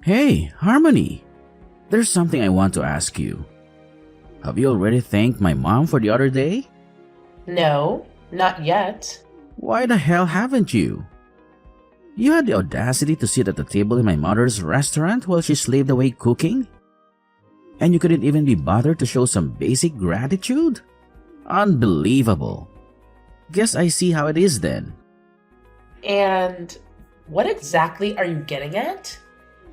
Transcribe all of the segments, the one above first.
Hey, Harmony! There's something I want to ask you. Have you already thanked my mom for the other day? No, not yet. Why the hell haven't you? You had the audacity to sit at the table in my mother's restaurant while she slaved away cooking? And you couldn't even be bothered to show some basic gratitude? Unbelievable. Guess I see how it is then. And what exactly are you getting at?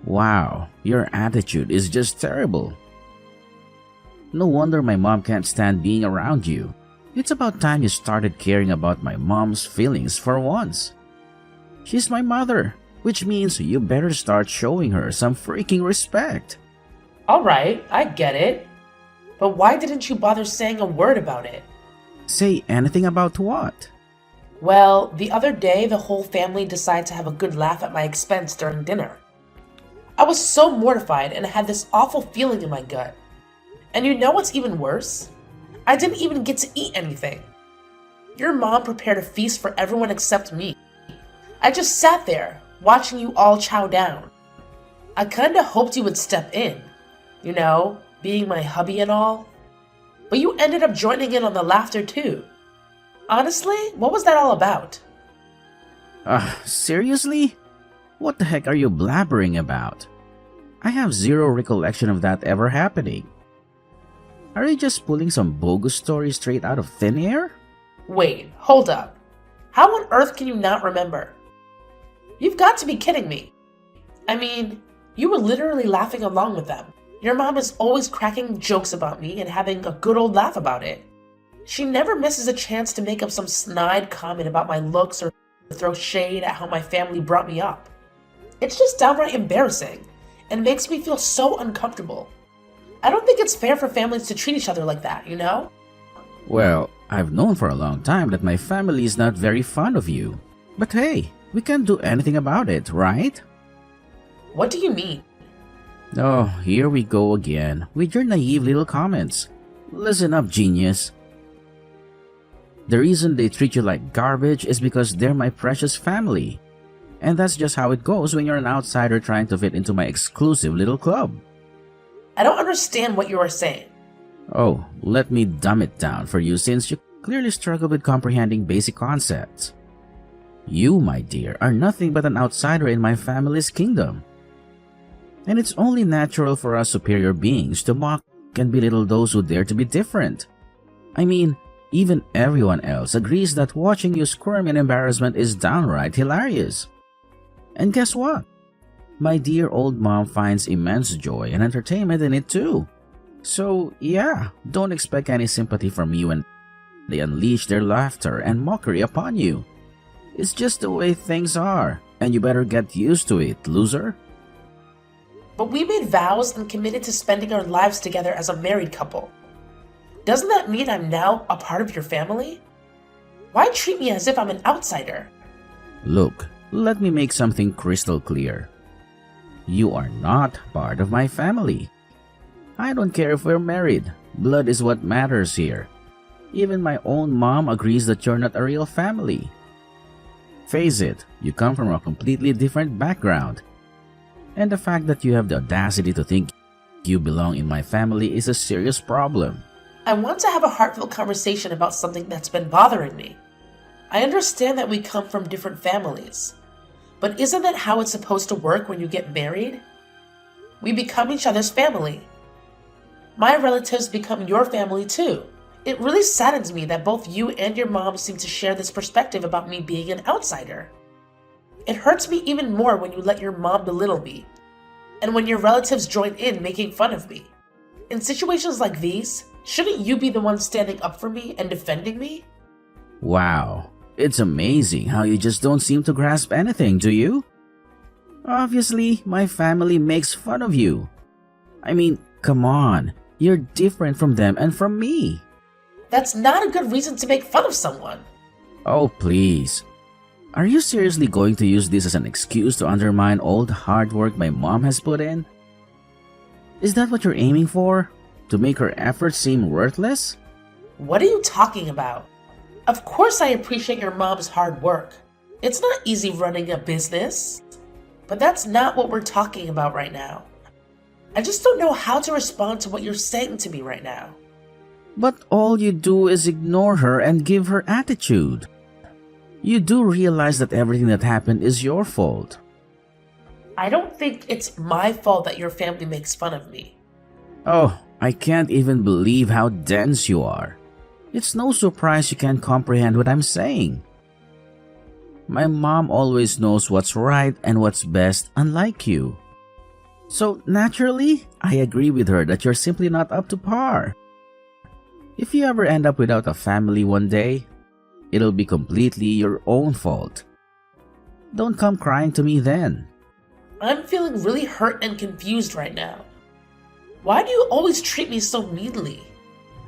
Wow, your attitude is just terrible. No wonder my mom can't stand being around you. It's about time you started caring about my mom's feelings for once. She's my mother, which means you better start showing her some freaking respect. Alright, I get it. But why didn't you bother saying a word about it? Say anything about what? Well, the other day the whole family decided to have a good laugh at my expense during dinner. I was so mortified and I had this awful feeling in my gut. And you know what's even worse? I didn't even get to eat anything. Your mom prepared a feast for everyone except me. I just sat there, watching you all chow down. I kinda hoped you would step in, you know, being my hubby and all. But you ended up joining in on the laughter too. Honestly, what was that all about? Seriously? What the heck are you blabbering about? I have zero recollection of that ever happening. Are you just pulling some bogus story straight out of thin air? Wait, hold up. How on earth can you not remember? You've got to be kidding me. I mean, you were literally laughing along with them. Your mom is always cracking jokes about me and having a good old laugh about it. She never misses a chance to make up some snide comment about my looks or throw shade at how my family brought me up. It's just downright embarrassing and makes me feel so uncomfortable. I don't think it's fair for families to treat each other like that, you know? Well, I've known for a long time that my family is not very fond of you. But hey, we can't do anything about it, right? What do you mean? Oh, here we go again with your naive little comments. Listen up, genius. The reason they treat you like garbage is because they're my precious family. And that's just how it goes when you're an outsider trying to fit into my exclusive little club. I don't understand what you are saying. Oh, let me dumb it down for you since you clearly struggle with comprehending basic concepts. You, my dear, are nothing but an outsider in my family's kingdom. And it's only natural for us superior beings to mock and belittle those who dare to be different. I mean, even everyone else agrees that watching you squirm in embarrassment is downright hilarious. And guess what? My dear old mom finds immense joy and entertainment in it too. So yeah, don't expect any sympathy from you when they unleash their laughter and mockery upon you. It's just the way things are, and you better get used to it, loser. But we made vows and committed to spending our lives together as a married couple. Doesn't that mean I'm now a part of your family? Why treat me as if I'm an outsider? Look, let me make something crystal clear. You are not part of my family. I don't care if we're married. Blood is what matters here. Even my own mom agrees that you're not a real family. Face it, you come from a completely different background. And the fact that you have the audacity to think you belong in my family is a serious problem. I want to have a heartfelt conversation about something that's been bothering me. I understand that we come from different families. But isn't that how it's supposed to work when you get married? We become each other's family. My relatives become your family too. It really saddens me that both you and your mom seem to share this perspective about me being an outsider. It hurts me even more when you let your mom belittle me, and when your relatives join in making fun of me. In situations like these, shouldn't you be the one standing up for me and defending me? Wow, it's amazing how you just don't seem to grasp anything, do you? Obviously, my family makes fun of you. I mean, come on, you're different from them and from me. That's not a good reason to make fun of someone. Oh, please. Are you seriously going to use this as an excuse to undermine all the hard work my mom has put in? Is that what you're aiming for? To make her efforts seem worthless? What are you talking about? Of course I appreciate your mom's hard work. It's not easy running a business. But that's not what we're talking about right now. I just don't know how to respond to what you're saying to me right now. But all you do is ignore her and give her attitude. You do realize that everything that happened is your fault. I don't think it's my fault that your family makes fun of me. Oh, I can't even believe how dense you are. It's no surprise you can't comprehend what I'm saying. My mom always knows what's right and what's best, unlike you. So naturally, I agree with her that you're simply not up to par. If you ever end up without a family one day, it'll be completely your own fault. Don't come crying to me then. I'm feeling really hurt and confused right now. Why do you always treat me so meanly?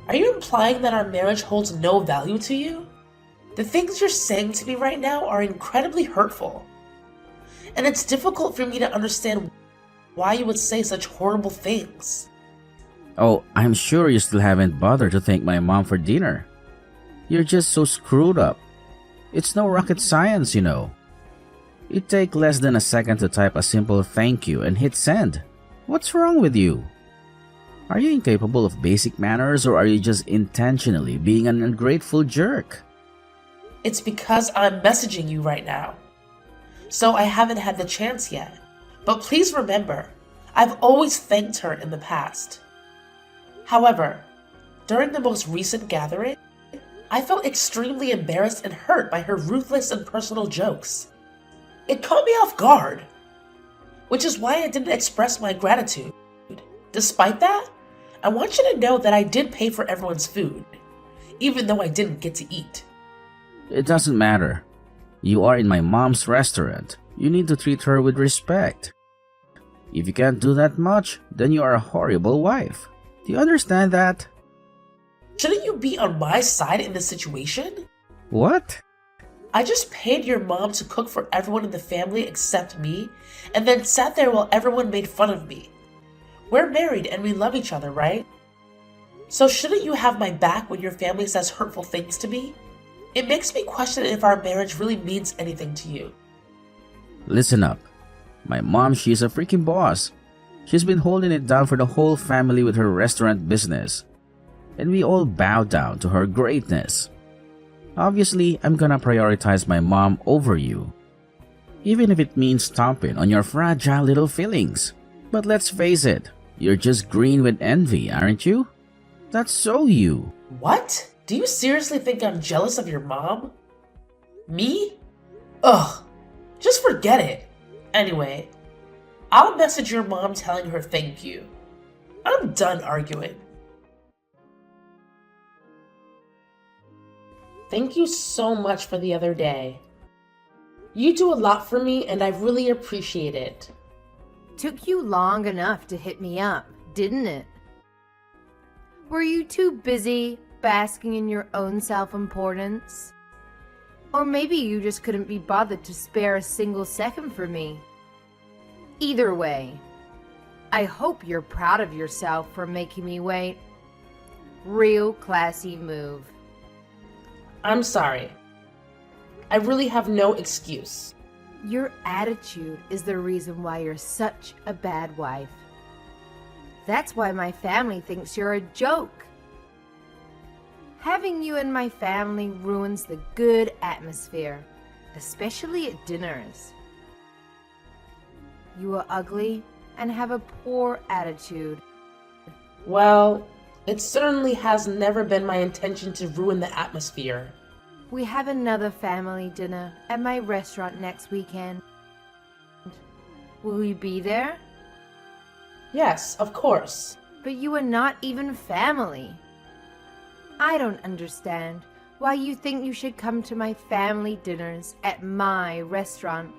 Are you implying that our marriage holds no value to you? The things you're saying to me right now are incredibly hurtful. And it's difficult for me to understand why you would say such horrible things. Oh, I'm sure you still haven't bothered to thank my mom for dinner. You're just so screwed up. It's no rocket science, you know. It takes less than a second to type a simple thank you and hit send. What's wrong with you? Are you incapable of basic manners, or are you just intentionally being an ungrateful jerk? It's because I'm messaging you right now. So I haven't had the chance yet. But please remember, I've always thanked her in the past. However, during the most recent gathering, I felt extremely embarrassed and hurt by her ruthless and personal jokes. It caught me off guard, which is why I didn't express my gratitude. Despite that, I want you to know that I did pay for everyone's food, even though I didn't get to eat. It doesn't matter. You are in my mom's restaurant. You need to treat her with respect. If you can't do that much, then you are a horrible wife. Do you understand that? Shouldn't you be on my side in this situation? What? I just paid your mom to cook for everyone in the family except me, and then sat there while everyone made fun of me. We're married and we love each other, right? So shouldn't you have my back when your family says hurtful things to me? It makes me question if our marriage really means anything to you. Listen up. My mom, she's a freaking boss. She's been holding it down for the whole family with her restaurant business. And we all bow down to her greatness. Obviously, I'm gonna prioritize my mom over you. Even if it means stomping on your fragile little feelings. But let's face it, you're just green with envy, aren't you? That's so you. What? Do you seriously think I'm jealous of your mom? Me? Ugh. Just forget it. Anyway, I'll message your mom telling her thank you. I'm done arguing. Thank you so much for the other day. You do a lot for me and I really appreciate it. Took you long enough to hit me up, didn't it? Were you too busy basking in your own self-importance? Or maybe you just couldn't be bothered to spare a single second for me. Either way, I hope you're proud of yourself for making me wait. Real classy move. I'm sorry. I really have no excuse. Your attitude is the reason why you're such a bad wife. That's why my family thinks you're a joke. Having you in my family ruins the good atmosphere, especially at dinners. You are ugly and have a poor attitude. Well, it certainly has never been my intention to ruin the atmosphere. We have another family dinner at my restaurant next weekend. Will you be there? Yes, of course. But you are not even family. I don't understand why you think you should come to my family dinners at my restaurant.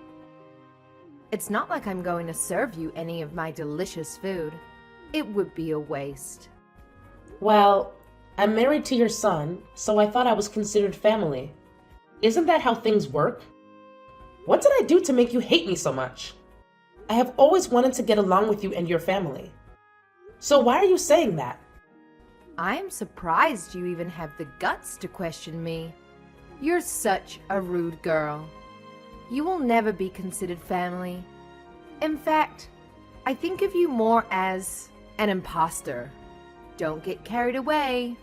It's not like I'm going to serve you any of my delicious food. It would be a waste. Well, I'm married to your son, so I thought I was considered family. Isn't that how things work? What did I do to make you hate me so much? I have always wanted to get along with you and your family. So why are you saying that? I am surprised you even have the guts to question me. You're such a rude girl. You will never be considered family. In fact, I think of you more as an imposter. Don't get carried away.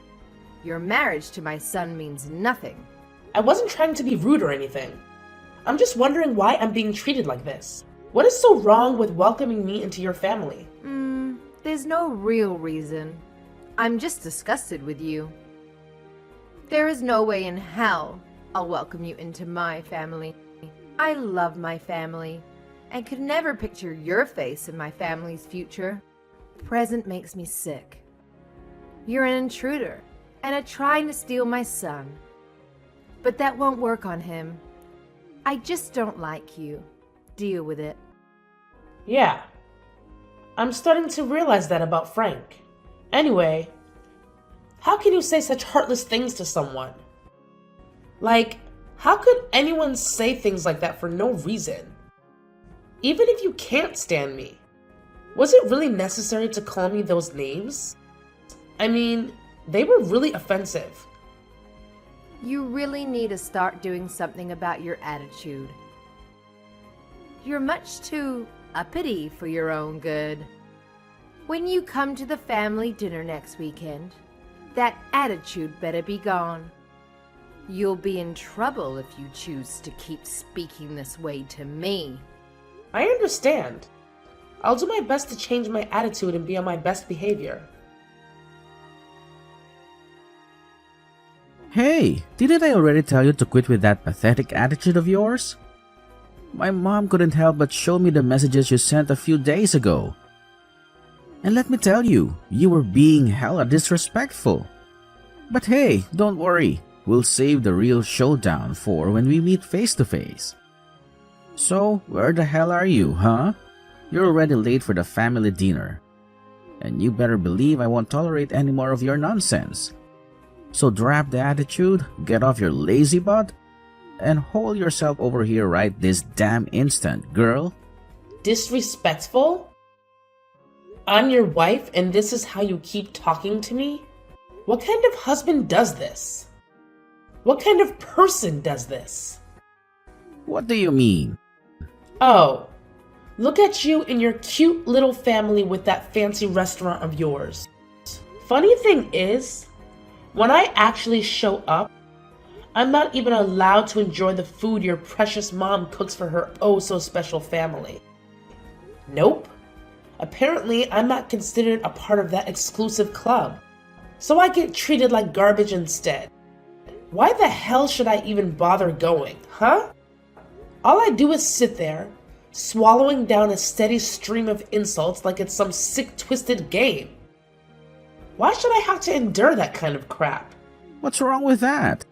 Your marriage to my son means nothing. I wasn't trying to be rude or anything. I'm just wondering why I'm being treated like this. What is so wrong with welcoming me into your family? There's no real reason. I'm just disgusted with you. There is no way in hell I'll welcome you into my family. I love my family and could never picture your face in my family's future. Present makes me sick. You're an intruder and trying to steal my son. But that won't work on him. I just don't like you. Deal with it. Yeah. I'm starting to realize that about Frank. Anyway, how can you say such heartless things to someone? Like, how could anyone say things like that for no reason? Even if you can't stand me, was it really necessary to call me those names? I mean, they were really offensive. You really need to start doing something about your attitude. You're much too uppity for your own good. When you come to the family dinner next weekend, that attitude better be gone. You'll be in trouble if you choose to keep speaking this way to me. I understand. I'll do my best to change my attitude and be on my best behavior. Hey, didn't I already tell you to quit with that pathetic attitude of yours? My mom couldn't help but show me the messages you sent a few days ago. And let me tell you, you were being hella disrespectful. But hey, don't worry, we'll save the real showdown for when we meet face to face. So, where the hell are you, huh? You're already late for the family dinner. And you better believe I won't tolerate any more of your nonsense. So drop the attitude, get off your lazy butt, and hold yourself over here right this damn instant, girl. Disrespectful? I'm your wife and this is how you keep talking to me? What kind of husband does this? What kind of person does this? What do you mean? Oh, look at you and your cute little family with that fancy restaurant of yours. Funny thing is, when I actually show up, I'm not even allowed to enjoy the food your precious mom cooks for her oh-so-special family. Nope. Apparently, I'm not considered a part of that exclusive club, so I get treated like garbage instead. Why the hell should I even bother going, huh? All I do is sit there, swallowing down a steady stream of insults like it's some sick, twisted game. Why should I have to endure that kind of crap? What's wrong with that?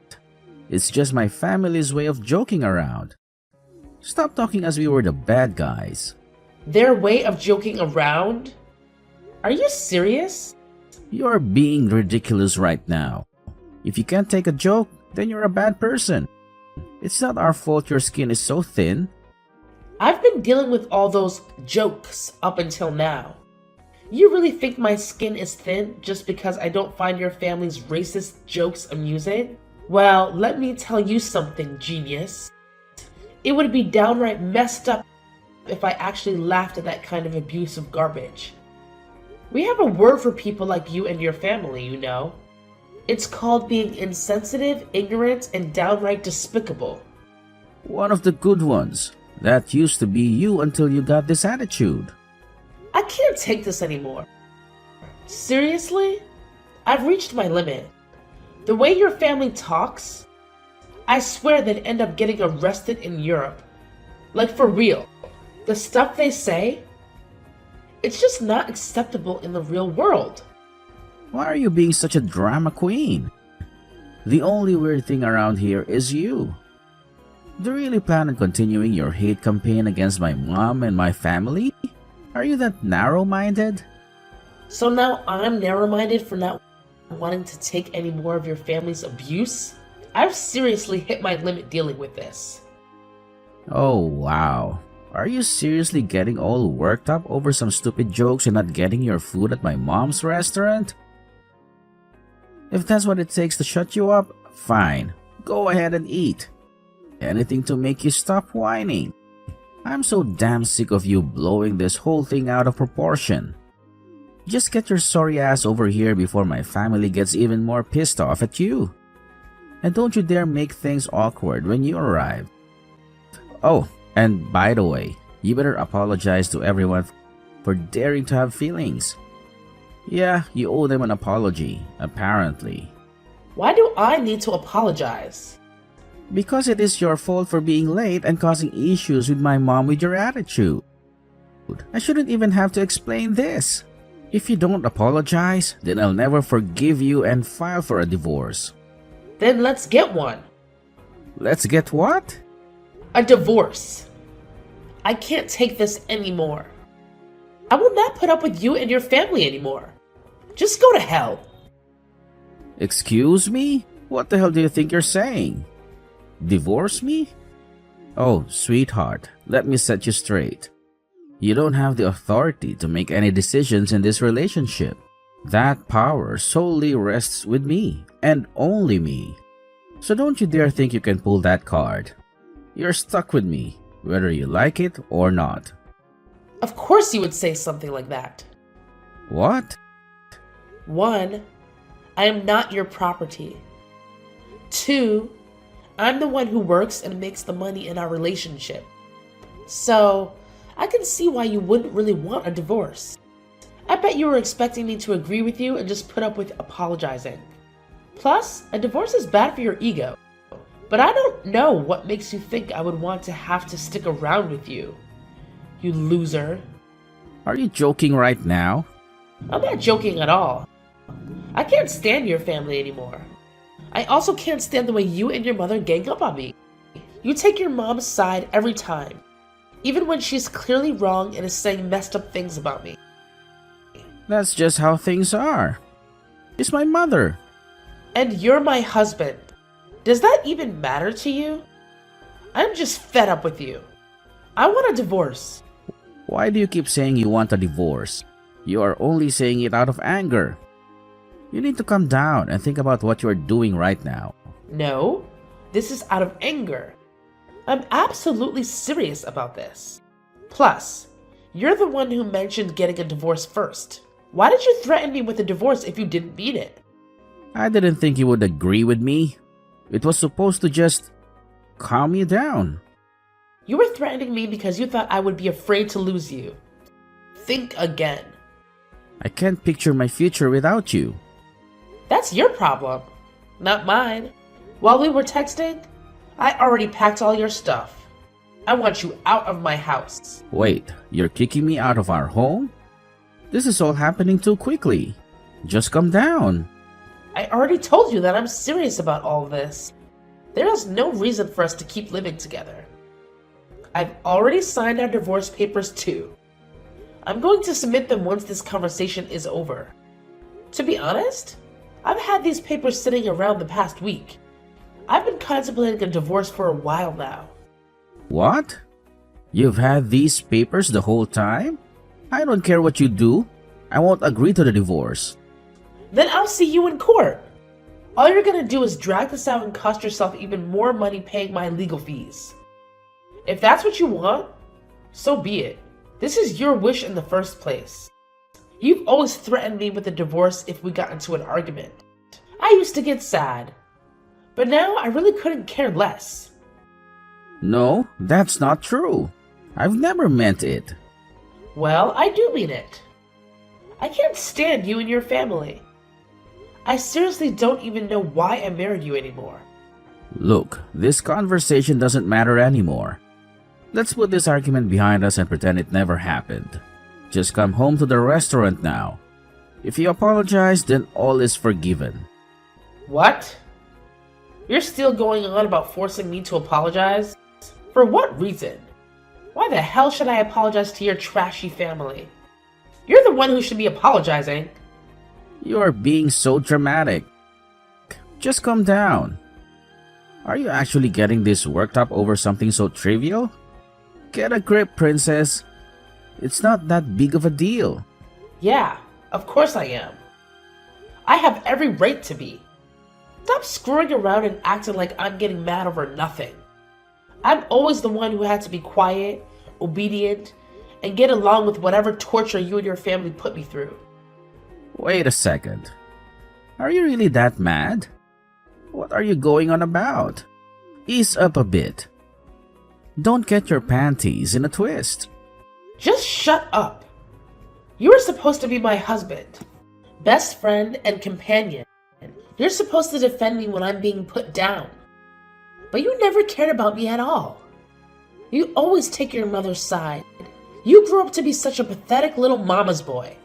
It's just my family's way of joking around. Stop talking as we were the bad guys. Their way of joking around? Are you serious? You're being ridiculous right now. If you can't take a joke, then you're a bad person. It's not our fault your skin is so thin. I've been dealing with all those jokes up until now. You really think my skin is thin just because I don't find your family's racist jokes amusing? Well, let me tell you something, genius. It would be downright messed up if I actually laughed at that kind of abusive garbage. We have a word for people like you and your family, you know. It's called being insensitive, ignorant, and downright despicable. One of the good ones. That used to be you until you got this attitude. I can't take this anymore. Seriously? I've reached my limit. The way your family talks, I swear they'd end up getting arrested in Europe. Like for real. The stuff they say, it's just not acceptable in the real world. Why are you being such a drama queen? The only weird thing around here is you. Do you really plan on continuing your hate campaign against my mom and my family? Are you that narrow-minded? So now I'm narrow-minded for not wanting to take any more of your family's abuse? I've seriously hit my limit dealing with this. Oh, wow. Are you seriously getting all worked up over some stupid jokes and not getting your food at my mom's restaurant? If that's what it takes to shut you up, fine. Go ahead and eat. Anything to make you stop whining. I'm so damn sick of you blowing this whole thing out of proportion. Just get your sorry ass over here before my family gets even more pissed off at you. And don't you dare make things awkward when you arrive. Oh, and by the way, you better apologize to everyone for daring to have feelings. Yeah, you owe them an apology, apparently. Why do I need to apologize? Because it is your fault for being late and causing issues with my mom with your attitude. I shouldn't even have to explain this. If you don't apologize, then I'll never forgive you and file for a divorce. Then let's get one. Let's get what? A divorce. I can't take this anymore. I will not put up with you and your family anymore. Just go to hell. Excuse me? What the hell do you think you're saying? Divorce me? Oh, sweetheart, let me set you straight. You don't have the authority to make any decisions in this relationship. That power solely rests with me, and only me. So don't you dare think you can pull that card. You're stuck with me, whether you like it or not. Of course you would say something like that. What? 1, I am not your property. 2, I'm the one who works and makes the money in our relationship. So, I can see why you wouldn't really want a divorce. I bet you were expecting me to agree with you and just put up with apologizing. Plus, a divorce is bad for your ego. But I don't know what makes you think I would want to have to stick around with you. You loser. Are you joking right now? I'm not joking at all. I can't stand your family anymore. I also can't stand the way you and your mother gang up on me. You take your mom's side every time, even when she's clearly wrong and is saying messed up things about me. That's just how things are. She's my mother. And you're my husband. Does that even matter to you? I'm just fed up with you. I want a divorce. Why do you keep saying you want a divorce? You are only saying it out of anger. You need to calm down and think about what you are doing right now. No, this is out of anger. I'm absolutely serious about this. Plus, you're the one who mentioned getting a divorce first. Why did you threaten me with a divorce if you didn't mean it? I didn't think you would agree with me. It was supposed to just calm you down. You were threatening me because you thought I would be afraid to lose you. Think again. I can't picture my future without you. That's your problem, not mine. While we were texting, I already packed all your stuff. I want you out of my house. Wait, you're kicking me out of our home? This is all happening too quickly. Just calm down. I already told you that I'm serious about all of this. There is no reason for us to keep living together. I've already signed our divorce papers too. I'm going to submit them once this conversation is over. To be honest, I've had these papers sitting around the past week. I've been contemplating a divorce for a while now. What? You've had these papers the whole time? I don't care what you do. I won't agree to the divorce. Then I'll see you in court. All you're gonna do is drag this out and cost yourself even more money paying my legal fees. If that's what you want, so be it. This is your wish in the first place. You've always threatened me with a divorce if we got into an argument. I used to get sad, but now I really couldn't care less. No, that's not true. I've never meant it. Well, I do mean it. I can't stand you and your family. I seriously don't even know why I married you anymore. Look, this conversation doesn't matter anymore. Let's put this argument behind us and pretend it never happened. Just come home to the restaurant now. If you apologize, then all is forgiven. What? You're still going on about forcing me to apologize? For what reason? Why the hell should I apologize to your trashy family? You're the one who should be apologizing. You are being so dramatic. Just calm down. Are you actually getting this worked up over something so trivial? Get a grip, princess. It's not that big of a deal. Yeah, of course I am. I have every right to be. Stop screwing around and acting like I'm getting mad over nothing. I'm always the one who had to be quiet, obedient, and get along with whatever torture you and your family put me through. Wait a second. Are you really that mad? What are you going on about? Ease up a bit. Don't get your panties in a twist. Just shut up. You were supposed to be my husband, best friend, and companion. You're supposed to defend me when I'm being put down. But you never cared about me at all. You always take your mother's side. You grew up to be such a pathetic little mama's boy.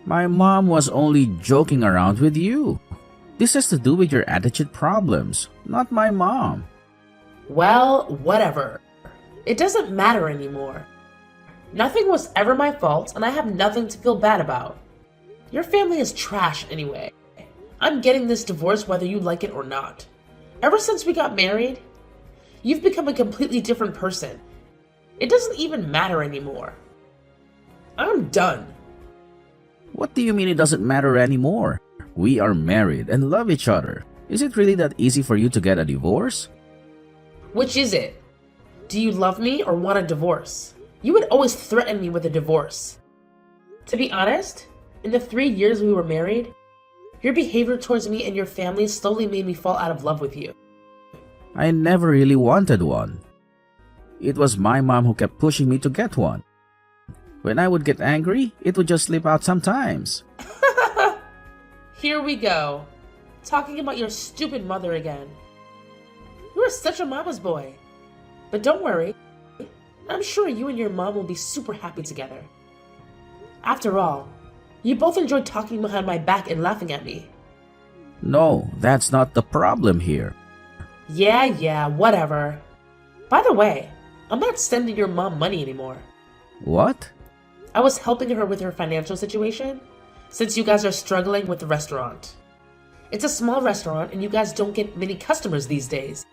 My mom was only joking around with you. This has to do with your attitude problems, not my mom. Well, whatever. It doesn't matter anymore. Nothing was ever my fault, and I have nothing to feel bad about. Your family is trash anyway. I'm getting this divorce whether you like it or not. Ever since we got married, you've become a completely different person. It doesn't even matter anymore. I'm done. What do you mean it doesn't matter anymore? We are married and love each other. Is it really that easy for you to get a divorce? Which is it? Do you love me or want a divorce? You would always threaten me with a divorce. To be honest, in the 3 years we were married, your behavior towards me and your family slowly made me fall out of love with you. I never really wanted one. It was my mom who kept pushing me to get one. When I would get angry, it would just slip out sometimes. Here we go. Talking about your stupid mother again. You are such a mama's boy. But don't worry. I'm sure you and your mom will be super happy together. After all, you both enjoyed talking behind my back and laughing at me. No, that's not the problem here. Yeah, whatever. By the way, I'm not sending your mom money anymore. What? I was helping her with her financial situation, since you guys are struggling with the restaurant. It's a small restaurant and you guys don't get many customers these days.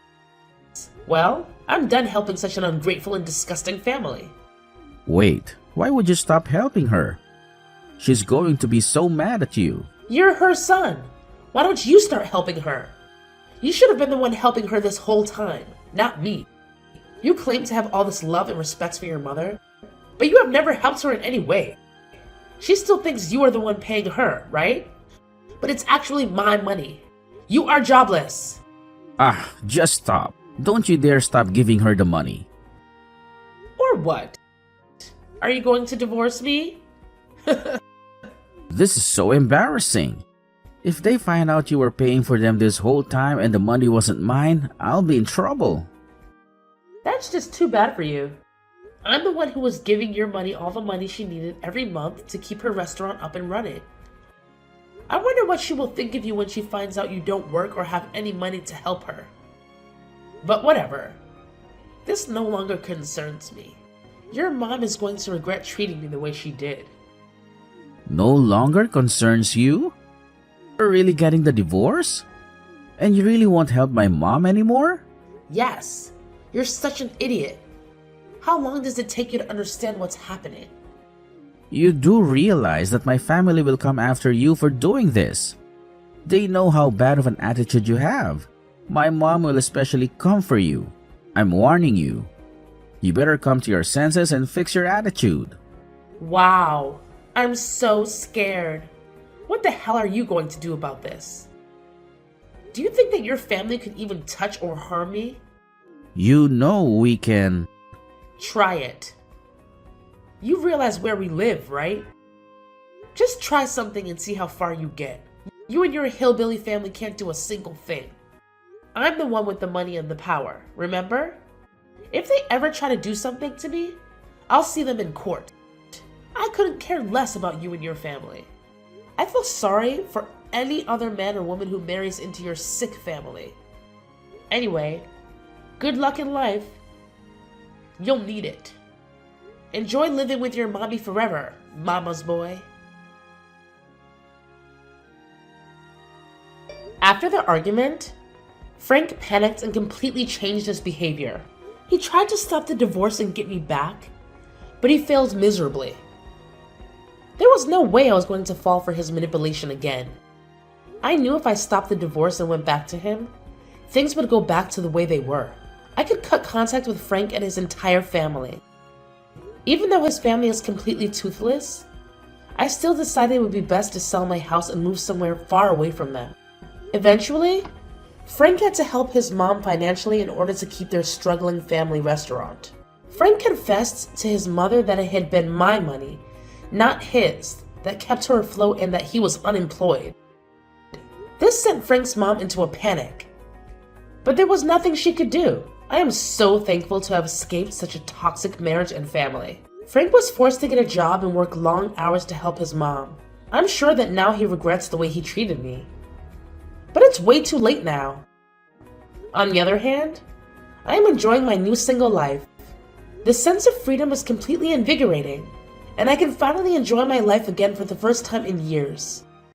Well, I'm done helping such an ungrateful and disgusting family. Wait, why would you stop helping her? She's going to be so mad at you. You're her son. Why don't you start helping her? You should have been the one helping her this whole time, not me. You claim to have all this love and respect for your mother, but you have never helped her in any way. She still thinks you are the one paying her, right? But it's actually my money. You are jobless. Ah, just stop. Don't you dare stop giving her the money. Or what? Are you going to divorce me? This is so embarrassing. If they find out you were paying for them this whole time and the money wasn't mine, I'll be in trouble. That's just too bad for you. I'm the one who was giving your money all the money she needed every month to keep her restaurant up and running. I wonder what she will think of you when she finds out you don't work or have any money to help her. But whatever. This no longer concerns me. Your mom is going to regret treating me the way she did. No longer concerns you? You're really getting the divorce? And you really won't help my mom anymore? Yes, you're such an idiot. How long does it take you to understand what's happening? You do realize that my family will come after you for doing this. They know how bad of an attitude you have. My mom will especially come for you. I'm warning you. You better come to your senses and fix your attitude. Wow, I'm so scared. What the hell are you going to do about this? Do you think that your family could even touch or harm me? You know we can... Try it. You realize where we live, right? Just try something and see how far you get. You and your hillbilly family can't do a single thing. I'm the one with the money and the power, remember? If they ever try to do something to me, I'll see them in court. I couldn't care less about you and your family. I feel sorry for any other man or woman who marries into your sick family. Anyway, good luck in life. You'll need it. Enjoy living with your mommy forever, mama's boy. After the argument, Frank panicked and completely changed his behavior. He tried to stop the divorce and get me back, but he failed miserably. There was no way I was going to fall for his manipulation again. I knew if I stopped the divorce and went back to him, things would go back to the way they were. I could cut contact with Frank and his entire family. Even though his family is completely toothless, I still decided it would be best to sell my house and move somewhere far away from them. Eventually, Frank had to help his mom financially in order to keep their struggling family restaurant. Frank confessed to his mother that it had been my money, not his, that kept her afloat and that he was unemployed. This sent Frank's mom into a panic. But there was nothing she could do. I am so thankful to have escaped such a toxic marriage and family. Frank was forced to get a job and work long hours to help his mom. I'm sure that now he regrets the way he treated me. But it's way too late now. On the other hand, I am enjoying my new single life. The sense of freedom is completely invigorating, and I can finally enjoy my life again for the first time in years.